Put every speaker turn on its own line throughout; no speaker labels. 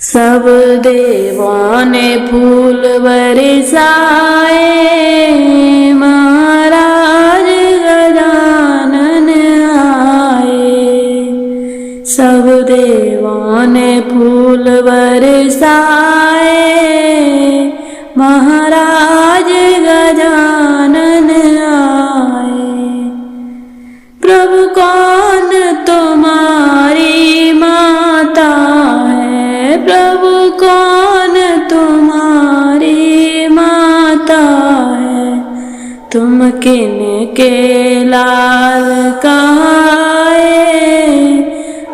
सब देवों ने फूल बरसाए, महाराज गजानन आए। सब देवों ने फूल बरसाए, महाराज गजानन आए। प्रभु कौन तुम्हारी माता है, प्रभु कौन तुम्हारी माता है। तुम किनके लाल कहाए,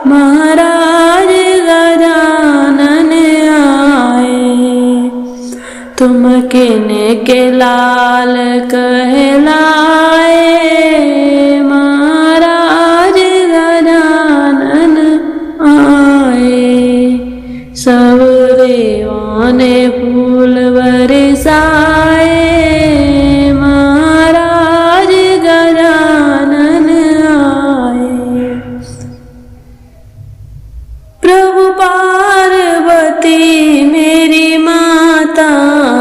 महाराज गजानन आए। तुम किनके लाल कहलाए, महाराज गजानन आए। सब देवों ने फूल बरसाए, महाराज गजानन आए। प्रभु पार्वती मेरी माता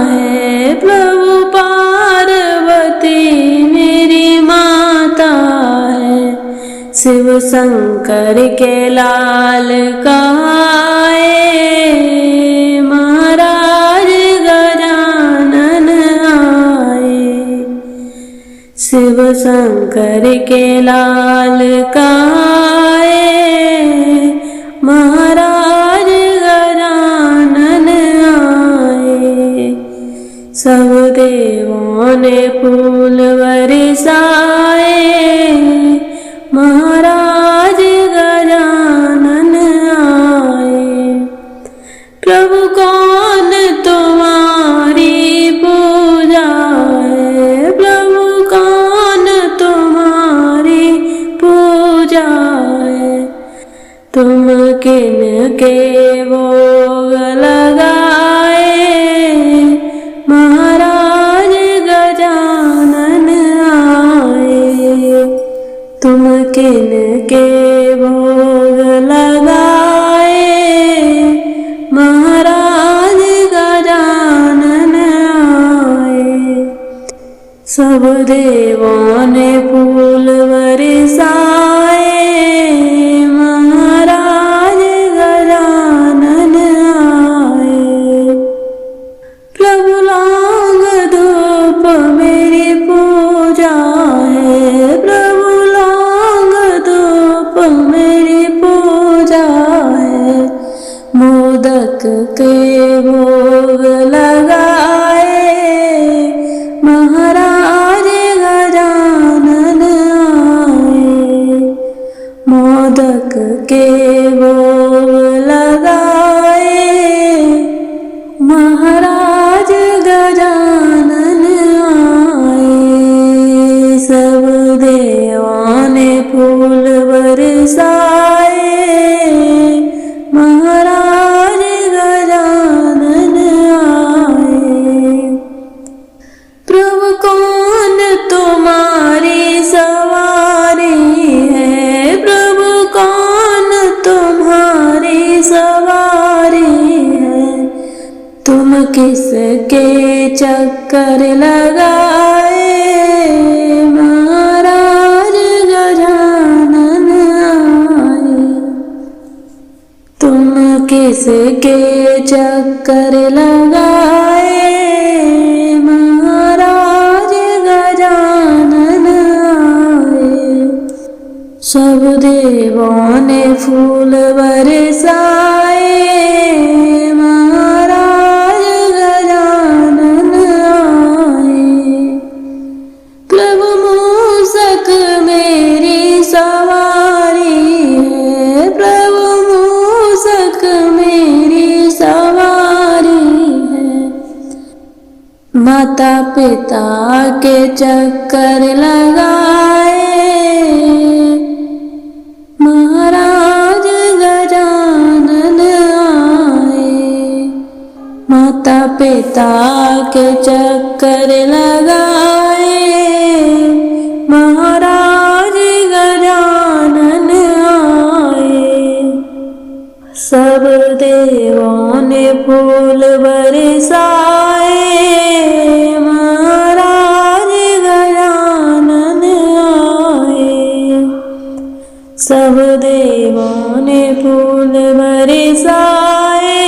है, प्रभु पार्वती मेरी माता है। शिव शंकर के लाल कहाए, महाराज गजानन आए। शिव शंकर के लाल कहाए, महाराज गजानन आए। सब देवों ने फूल बरसाए, महाराज गजानन आए। प्रभु कौन तुम्हारी पूजा है, प्रभु कौन तुम्हारी पूजा है। तुम किनके भोग लगाए, महाराज गजानन आए। तुम किनके भोग लगाए, महाराज गजानन आए। सब देवों ने फूल बरसाए, महाराज गजानन आए। प्रभु लौंग धूप मेरी पूजा है, प्रभु लौंग धूप मेरी पूजा है। मोदक के भोग लगाए, महाराज गजानन आए। मोदक के भोग लगाए, महाराज गजानन आए। सब देवों ने फूल बरसाए, महाराज गजानन आए। प्रभु कौन तुम्हारी सवारी है, प्रभु कौन तुम्हारी सवारी है। तुम किसके चक्कर लगाए, महाराज गजानन आए। तुम किसके चक्कर लगाए, महाराज गजानन आए। सब देवों ने फूल बरसाए, महाराज गजानन आए। प्रभु मूषक मेरी सवारी है, प्रभु मूषक मेरी सवारी है। माता पिता के चक्कर लगाए, महाराज गजानन आए। माता पिता के चक्कर लगाए, महाराज गजानन आए। सब देवों ने फूल बरसाए, महाराज गजानन आए। सब देवों ने फूल बरसाए,